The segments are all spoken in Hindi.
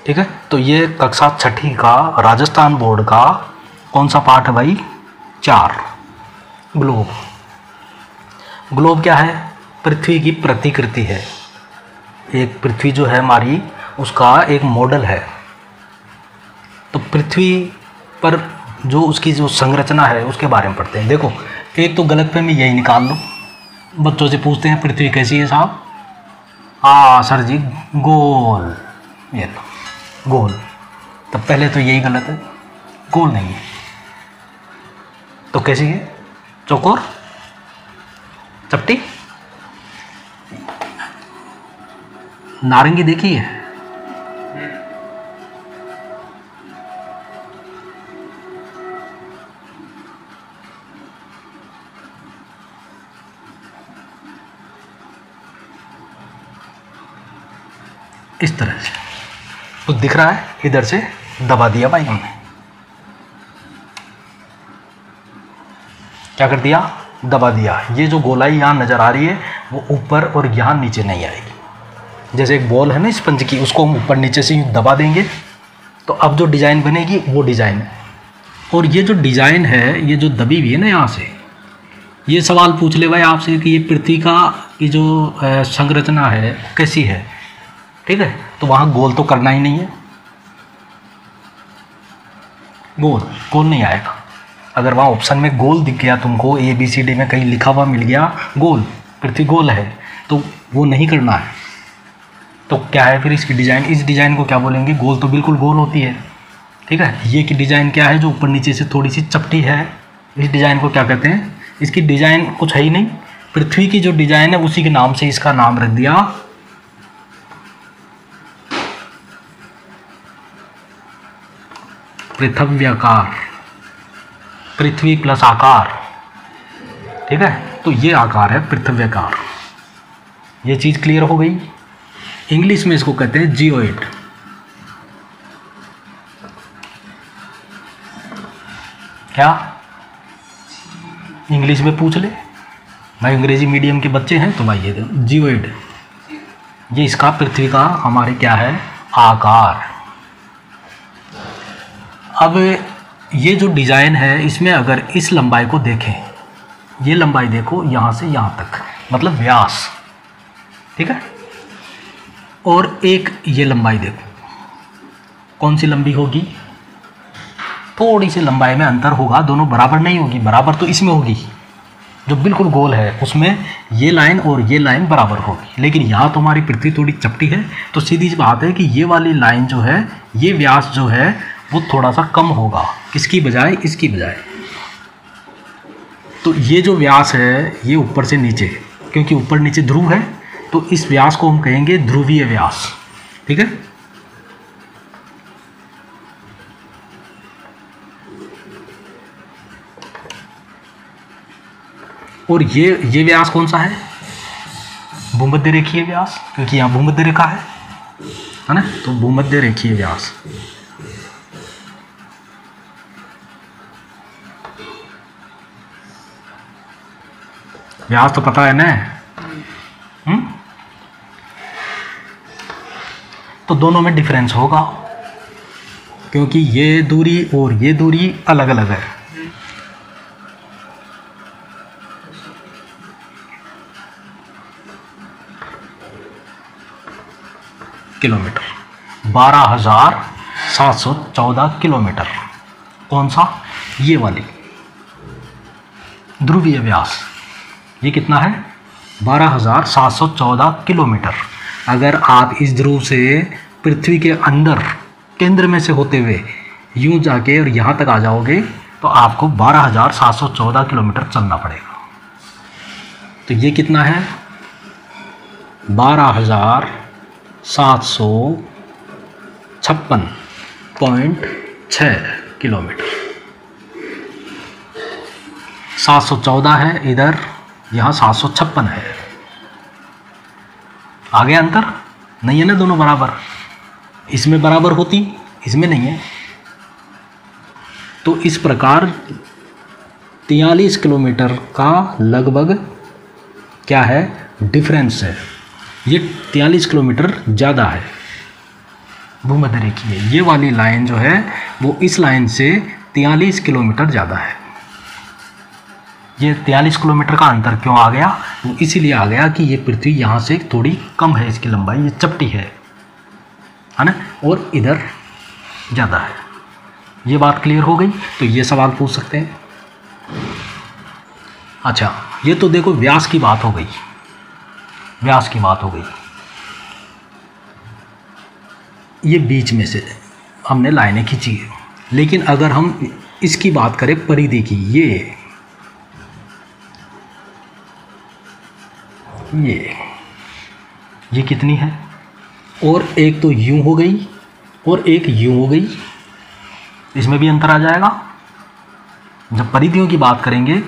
ठीक है। तो ये कक्षा 6ठी का राजस्थान बोर्ड का कौन सा पाठ है भाई? 4, ग्लोब। ग्लोब क्या है? पृथ्वी की प्रतिकृति है। एक पृथ्वी जो है हमारी, उसका एक मॉडल है। तो पृथ्वी पर जो उसकी जो संरचना है उसके बारे में पढ़ते हैं। देखो, एक तो गलतफहमी यही निकाल लो, बच्चों से पूछते हैं पृथ्वी कैसी है साहब? सर जी गोल, ये तो गोल। तब पहले तो यही गलत है, गोल नहीं है। तो कैसी है? चौकोर, चपटी, नारंगी देखी है? इस तरह से तो दिख रहा है, इधर से दबा दिया भाई हमने। क्या कर दिया? दबा दिया। ये जो गोलाई यहाँ नज़र आ रही है वो ऊपर और यहाँ नीचे नहीं आएगी। जैसे एक बॉल है ना स्पंज की, उसको हम ऊपर नीचे से यूँ दबा देंगे तो अब जो डिज़ाइन बनेगी वो डिज़ाइन है। और ये जो डिज़ाइन है, ये जो दबी हुई है ना यहाँ से, ये सवाल पूछ ले भाई आपसे कि ये पृथ्वी का की जो संरचना है कैसी है, ठीक है? तो वहाँ गोल तो करना ही नहीं है, गोल नहीं आएगा। अगर वहाँ ऑप्शन में गोल दिख गया तुमको, ABCD में कहीं लिखा हुआ मिल गया गोल, पृथ्वी गोल है, तो वो नहीं करना है। तो क्या है फिर इसकी डिज़ाइन? इस डिज़ाइन को क्या बोलेंगे? गोल तो बिल्कुल गोल होती है, ठीक है। ये की डिज़ाइन क्या है? जो ऊपर नीचे से थोड़ी सी चपटी है, इस डिज़ाइन को क्या कहते हैं? इसकी डिज़ाइन कुछ है ही नहीं, पृथ्वी की जो डिज़ाइन है उसी के नाम से इसका नाम रख दिया पृथ्व्याकार, पृथ्वी प्लस आकार, ठीक है। तो ये आकार है पृथ्व्याकार। ये चीज़ क्लियर हो गई। इंग्लिश में इसको कहते हैं जियोइड। क्या इंग्लिश में पूछ ले भाई, अंग्रेजी मीडियम के बच्चे हैं तो भाई ये जियोइड, ये इसका पृथ्वी का हमारे क्या है? आकार। अब ये जो डिज़ाइन है इसमें अगर इस लंबाई को देखें, ये लंबाई देखो यहाँ से यहाँ तक, मतलब व्यास, ठीक है। और एक ये लंबाई देखो, कौन सी लंबी होगी? थोड़ी सी लंबाई में अंतर होगा, दोनों बराबर नहीं होगी। बराबर तो इसमें होगी, जो बिल्कुल गोल है उसमें ये लाइन और ये लाइन बराबर होगी। लेकिन यहाँ तो हमारी पृथ्वी थोड़ी चपटी है, तो सीधी सी बात है कि ये वाली लाइन जो है, ये व्यास जो है वो थोड़ा सा कम होगा, किसकी बजाय? इसकी बजाय। तो ये जो व्यास है ये ऊपर से नीचे, क्योंकि ऊपर नीचे ध्रुव है, तो इस व्यास को हम कहेंगे ध्रुवीय व्यास, ठीक है। और ये व्यास कौन सा है? भूमध्य रेखीय व्यास, क्योंकि यहाँ भूमध्य रेखा है ना, तो भूमध्य रेखीय व्यास। व्यास तो पता है ना? तो दोनों में डिफरेंस होगा, क्योंकि ये दूरी और ये दूरी अलग अलग है। Kilometre, 12,714 kilometre. कौन सा? ये वाली ध्रुवीय व्यास। ये कितना है? 12,714 किलोमीटर। अगर आप इस ध्रुव से पृथ्वी के अंदर केंद्र में से होते हुए यूं जाके और यहाँ तक आ जाओगे तो आपको 12,714 किलोमीटर चलना पड़ेगा। तो ये कितना है? 12,756.6 किलोमीटर। 714 है इधर, यहाँ 756 है। आगे अंतर नहीं है ना, दोनों बराबर। इसमें बराबर होती, इसमें नहीं है। तो इस प्रकार 43 किलोमीटर का लगभग क्या है? डिफरेंस है। ये 43 किलोमीटर ज़्यादा है। भूमध्य रेखीय। ये वाली लाइन जो है वो इस लाइन से 43 किलोमीटर ज़्यादा है। ये 43 किलोमीटर का अंतर क्यों आ गया? वो इसीलिए आ गया कि ये पृथ्वी यहाँ से थोड़ी कम है, इसकी लंबाई, ये चपटी है ना, और इधर ज़्यादा है। ये बात क्लियर हो गई? तो ये सवाल पूछ सकते हैं। अच्छा, ये तो देखो व्यास की बात हो गई, व्यास की बात हो गई। ये बीच में से हमने लाइनें खींची है, लेकिन अगर हम इसकी बात करें परिधि की, ये कितनी है? और एक तो यूं हो गई और एक यूं हो गई, इसमें भी अंतर आ जाएगा। जब परिधियों की बात करेंगे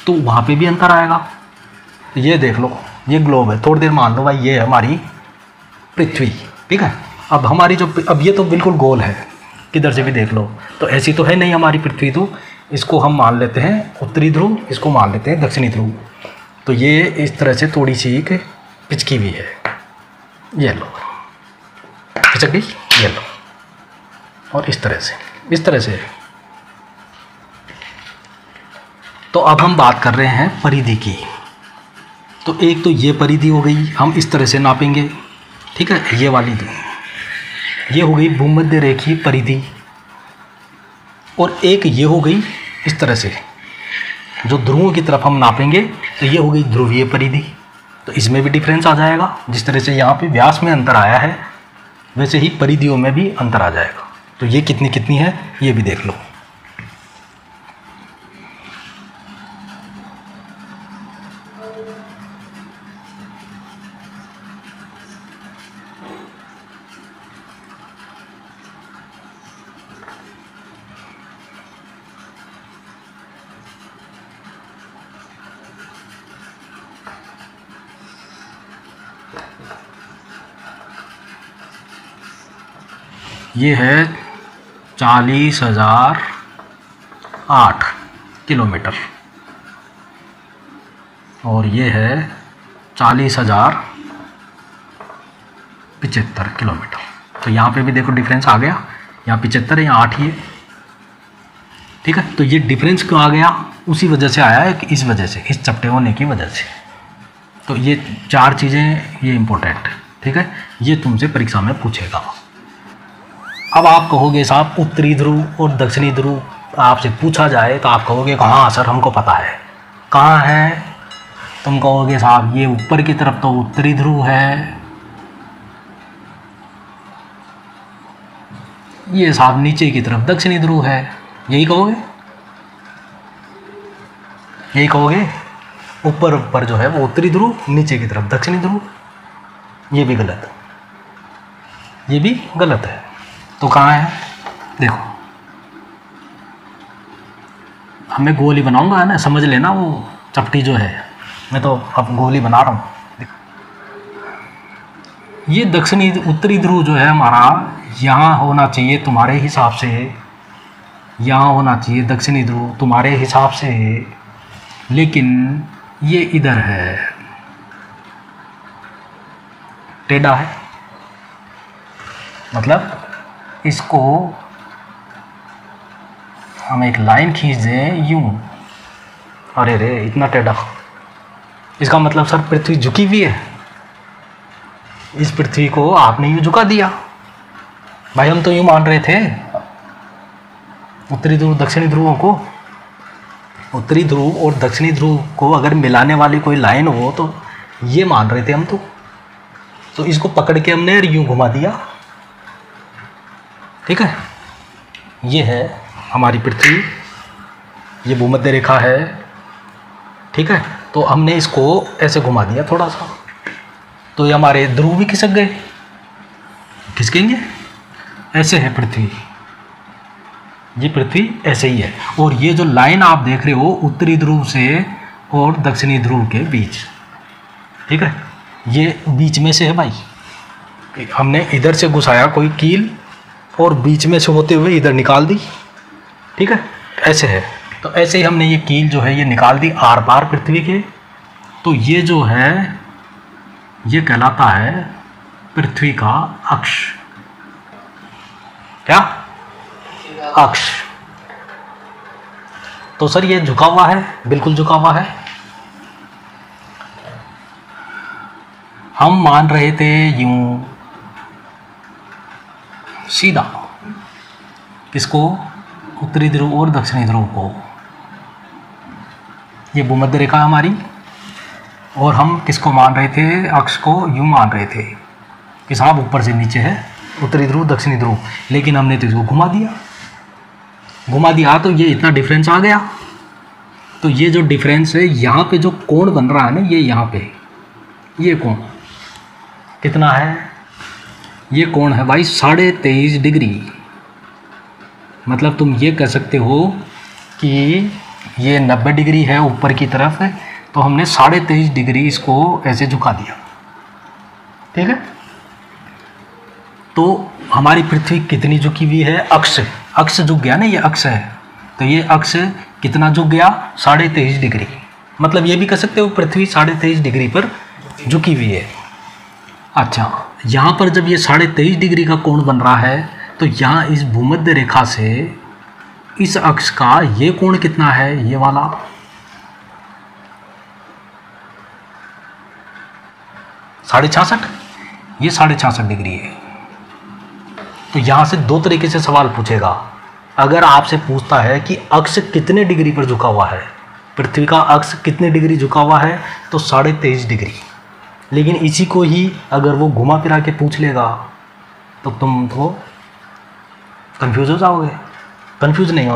तो वहाँ पे भी अंतर आएगा। ये देख लो, ये ग्लोब है, थोड़ी देर मान लो भाई ये है हमारी पृथ्वी, ठीक है। अब हमारी जो, अब ये तो बिल्कुल गोल है, किधर से भी देख लो, तो ऐसी तो है नहीं हमारी पृथ्वी, तो इसको हम मान लेते हैं उत्तरी ध्रुव, इसको मान लेते हैं दक्षिणी ध्रुव। तो ये इस तरह से थोड़ी सी एक पिचकी भी है, ये लो पिचक गई, ये लो, और इस तरह से। तो अब हम बात कर रहे हैं परिधि की। तो एक तो ये परिधि हो गई, हम इस तरह से नापेंगे, ठीक है, ये वाली ये हो गई भूमध्य रेखीय परिधि, और एक ये हो गई इस तरह से, जो ध्रुवों की तरफ हम नापेंगे तो ये हो गई ध्रुवीय परिधि। तो इसमें भी डिफरेंस आ जाएगा, जिस तरह से यहाँ पे व्यास में अंतर आया है वैसे ही परिधियों में भी अंतर आ जाएगा। तो ये कितनी कितनी है ये भी देख लो। ये है 40,008 किलोमीटर और ये है 40,075 किलोमीटर। तो यहाँ पे भी देखो डिफरेंस आ गया, यहाँ 75 है, यहाँ 8 ही है, ठीक है। तो ये डिफरेंस क्यों आ गया? उसी वजह से आया है कि इस वजह से, इस चपटे होने की वजह से। तो ये 4 चीज़ें ये इम्पोर्टेंट, ठीक है, ये तुमसे परीक्षा में पूछेगा। अब आप कहोगे साहब उत्तरी ध्रुव और दक्षिणी ध्रुव आपसे पूछा जाए तो आप कहोगे हाँ सर हमको पता है, कहाँ है? तुम कहोगे साहब ये ऊपर की तरफ तो उत्तरी ध्रुव है, ये साहब नीचे की तरफ दक्षिणी ध्रुव है, यही कहोगे? यही कहोगे? ऊपर ऊपर जो है वो उत्तरी ध्रुव, नीचे की तरफ दक्षिणी ध्रुव। ये भी गलत, ये भी गलत है। तो कहाँ है? देखो हमें गोल ही बनाऊंगा, है ना, समझ लेना। वो चपटी जो है मैं तो अब गोल ही बना रहा हूँ। ये दक्षिणी उत्तरी ध्रुव जो है हमारा यहाँ होना चाहिए तुम्हारे हिसाब से, यहाँ होना चाहिए दक्षिणी ध्रुव तुम्हारे हिसाब से, लेकिन ये इधर है, टेढ़ा है। मतलब इसको हम एक लाइन खींच दें यूं, अरे रे इतना टेढ़ा, इसका मतलब सर पृथ्वी झुकी हुई है। इस पृथ्वी को आपने यूं झुका दिया भाई, हम तो यूं मान रहे थे उत्तरी ध्रुव दक्षिणी ध्रुवों को, उत्तरी ध्रुव और दक्षिणी ध्रुव को अगर मिलाने वाली कोई लाइन हो तो ये मान रहे थे हम तो इसको पकड़ के हमने यूं घुमा दिया, ठीक है। ये है हमारी पृथ्वी, ये भूमध्य रेखा है, ठीक है। तो हमने इसको ऐसे घुमा दिया थोड़ा सा, तो ये हमारे ध्रुव भी खिसक गए, खिसकेंगे। ऐसे है पृथ्वी, ये पृथ्वी ऐसे ही है। और ये जो लाइन आप देख रहे हो उत्तरी ध्रुव से और दक्षिणी ध्रुव के बीच, ठीक है, ये बीच में से है भाई। हमने इधर से घुसाया कोई कील और बीच में से होते हुए इधर निकाल दी, ठीक है, ऐसे है। तो ऐसे ही हमने ये कील जो है ये निकाल दी आर पार पृथ्वी के। तो ये जो है ये कहलाता है पृथ्वी का अक्ष, क्या? अक्ष। तो सर ये झुका हुआ है, बिल्कुल झुका हुआ है। हम मान रहे थे यूं सीधा, किसको? उत्तरी ध्रुव और दक्षिणी ध्रुव को। ये भूमध्य रेखा हमारी, और हम किसको मान रहे थे? अक्ष को यूं मान रहे थे कि साहब ऊपर से नीचे है उत्तरी ध्रुव दक्षिणी ध्रुव, लेकिन हमने तो इसको घुमा दिया तो ये इतना डिफरेंस आ गया। तो ये जो डिफरेंस है, यहाँ पे जो कोण बन रहा है ना, ये यहाँ पे ये कोण कितना है? ये कोण है भाई 23.5 डिग्री। मतलब तुम ये कह सकते हो कि ये 90 डिग्री है ऊपर की तरफ, तो हमने 23.5 डिग्री इसको ऐसे झुका दिया। ठीक है, तो हमारी पृथ्वी कितनी झुकी हुई है? अक्ष झुक गया ना, ये अक्ष है, तो ये अक्ष कितना झुक गया? 23.5 डिग्री। मतलब ये भी कह सकते हो पृथ्वी 23.5 डिग्री पर झुकी हुई है। अच्छा, यहाँ पर जब ये 23.5 डिग्री का कोण बन रहा है, तो यहाँ इस भूमध्य रेखा से इस अक्ष का ये कोण कितना है? ये वाला 66.5, ये 66.5 डिग्री है। तो यहाँ से दो तरीके से सवाल पूछेगा। अगर आपसे पूछता है कि अक्ष कितने डिग्री पर झुका हुआ है, पृथ्वी का अक्ष कितने डिग्री झुका हुआ है, तो 23.5 डिग्री। लेकिन इसी को ही अगर वो घुमा फिरा के पूछ लेगा तो तुम तो कंफ्यूज हो जाओगे। कंफ्यूज नहीं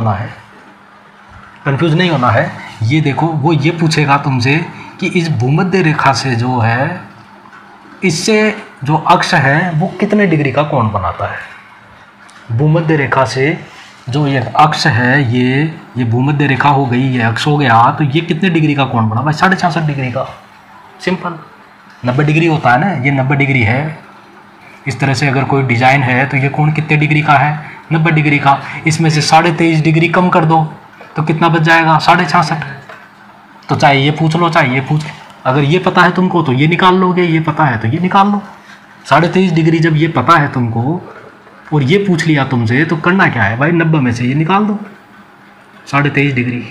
होना है। ये देखो, वो ये पूछेगा तुमसे कि इस भूमध्य रेखा से जो है, इससे जो अक्ष है वो कितने डिग्री का कोण बनाता है। भूमध्य रेखा से जो ये अक्ष है, ये भूमध्य रेखा हो गई, ये अक्ष हो गया, तो ये कितने डिग्री का कोण बना भाई? 66.5 डिग्री का। सिंपल। 90 डिग्री होता है ना, ये 90 डिग्री है। इस तरह से अगर कोई डिज़ाइन है तो ये कोण कितने डिग्री का है? 90 डिग्री का। इसमें से 23.5 डिग्री कम कर दो तो कितना बच जाएगा? 66.5। तो चाहे ये पूछ लो, चाहे ये पूछ लो। अगर ये पता है तुमको तो ये निकाल लोगे, ये पता है तो ये निकाल लो। 23.5 डिग्री जब ये पता है तुमको और ये पूछ लिया तुमसे, तो करना क्या है भाई? 90 में से ये निकाल दो, 23.5 डिग्री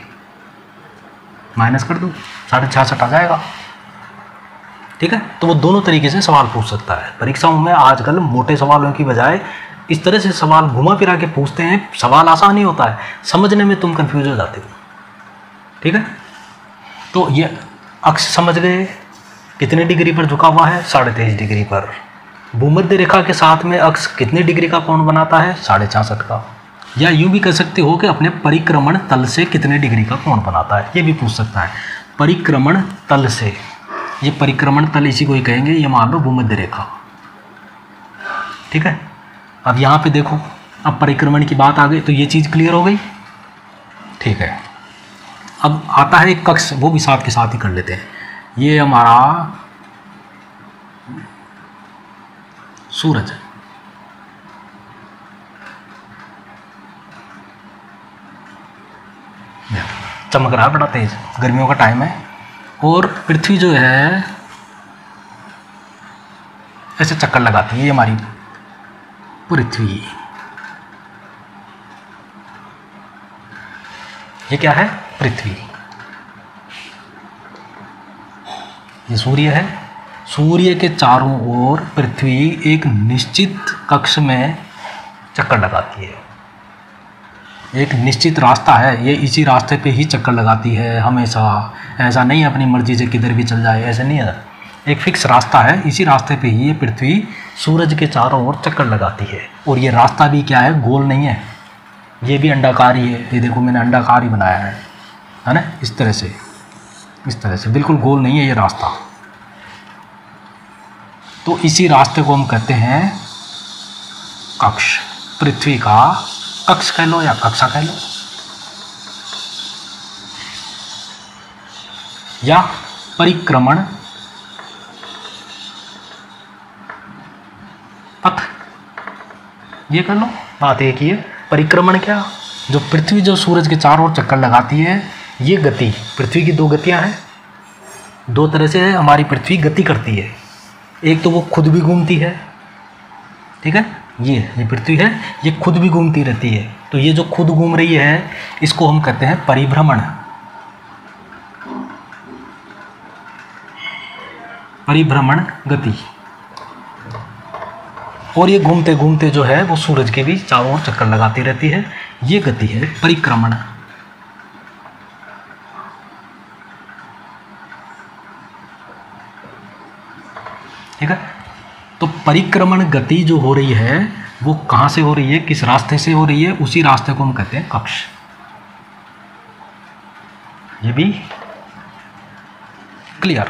माइनस कर दो, 66.5 आ जाएगा। ठीक है, तो वो दोनों तरीके से सवाल पूछ सकता है। परीक्षाओं में आजकल मोटे सवालों की बजाय इस तरह से सवाल घुमा फिरा के पूछते हैं। सवाल आसान ही होता है, समझने में तुम कंफ्यूज हो जाते हो। ठीक है, तो ये अक्ष समझ गए कितने डिग्री पर झुका हुआ है? 23.5 डिग्री पर। भूमध्य रेखा के साथ में अक्ष कितने डिग्री का कोण बनाता है? 66.5 का। या यूं भी कह सकते हो कि अपने परिक्रमण तल से कितने डिग्री का कोण बनाता है, ये भी पूछ सकता है। परिक्रमण तल से, ये परिक्रमण तल इसी को ही कहेंगे, ये मान लो भूमध्य रेखा। ठीक है, अब यहाँ पे देखो, अब परिक्रमण की बात आ गई तो ये चीज़ क्लियर हो गई। ठीक है, अब आता है एक कक्ष, वो भी साथ के साथ ही कर लेते हैं। ये हमारा सूरज, चमक रहा है बड़ा तेज, गर्मियों का टाइम है, और पृथ्वी जो है ऐसे चक्कर लगाती है। ये हमारी पृथ्वी, ये क्या है? पृथ्वी। ये सूर्य है, सूर्य के चारों ओर पृथ्वी एक निश्चित कक्ष में चक्कर लगाती है। एक निश्चित रास्ता है, ये इसी रास्ते पे ही चक्कर लगाती है हमेशा। ऐसा नहीं है अपनी मर्जी से किधर भी चल जाए, ऐसा नहीं है। एक फिक्स रास्ता है, इसी रास्ते पे ही ये पृथ्वी सूरज के चारों ओर चक्कर लगाती है। और ये रास्ता भी क्या है? गोल नहीं है, ये भी अंडाकार ही है। ये देखो मैंने अंडाकार ही बनाया है ना, इस तरह से बिल्कुल गोल नहीं है ये रास्ता। तो इसी रास्ते को हम कहते हैं कक्ष। पृथ्वी का कक्ष कह लो या कक्षा कह लो, या परिक्रमण पथ, ये कर लो। बात एक ही है, परिक्रमण क्या? जो पृथ्वी जो सूरज के चारों ओर चक्कर लगाती है, ये गति, पृथ्वी की दो गतियां हैं। दो तरह से हमारी पृथ्वी गति करती है। एक तो वो खुद भी घूमती है, ठीक है, ये पृथ्वी है, ये खुद भी घूमती रहती है। तो ये जो खुद घूम रही है इसको हम कहते हैं परिभ्रमण। परिभ्रमण गति। और ये घूमते घूमते जो है वो सूरज के भी चारों ओर चक्कर लगाती रहती है, ये गति है परिक्रमण। ठीक है, तो परिक्रमण गति जो हो रही है वो कहां से हो रही है, किस रास्ते से हो रही है, उसी रास्ते को हम कहते हैं कक्ष। ये भी क्लियर।